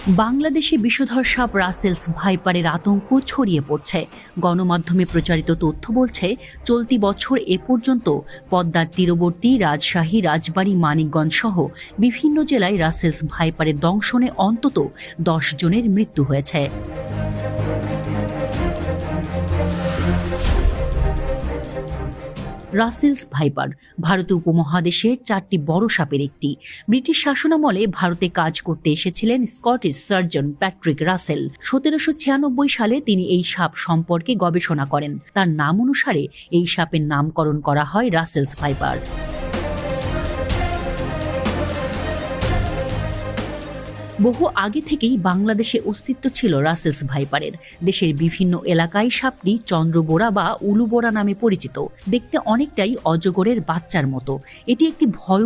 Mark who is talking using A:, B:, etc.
A: বাংলাদেশে বিষধর সাপ রাসেলস ভাইপারের আতঙ্ক ছড়িয়ে পড়ছে। গণমাধ্যমে প্রচারিত তথ্য বলছে, চলতি বছর এ পর্যন্ত পদ্মার তীরবর্তী রাজশাহী, রাজবাড়ী, মানিকগঞ্জ সহ বিভিন্ন জেলায় রাসেলস ভাইপারের দংশনে অন্তত 10 জনের মৃত্যু হয়েছে। রাসেলস ভাইপার ভারতীয় উপমহাদেশের 4টি বড় সাপের একটি। ব্রিটিশ শাসনামলে ভারতে কাজ করতে এসেছিলেন স্কটিশ সার্জন প্যাট্রিক রাসেল। 1796 সালে তিনি এই সাপ সম্পর্কে গবেষণা করেন। তার নাম অনুসারে এই সাপের নামকরণ করা হয় রাসেলস ভাইপার। বহু আগে থেকেই বাংলাদেশে অস্তিত্ব ছিল রাসেলস ভাইপারের। দেশের বিভিন্ন এলাকায় সাপটি চন্দ্রবোরা বা উলুবোরা নামে পরিচিত। দেখতে অনেকটাই অজগরের বাচ্চার মতো। এটি একটি ভয়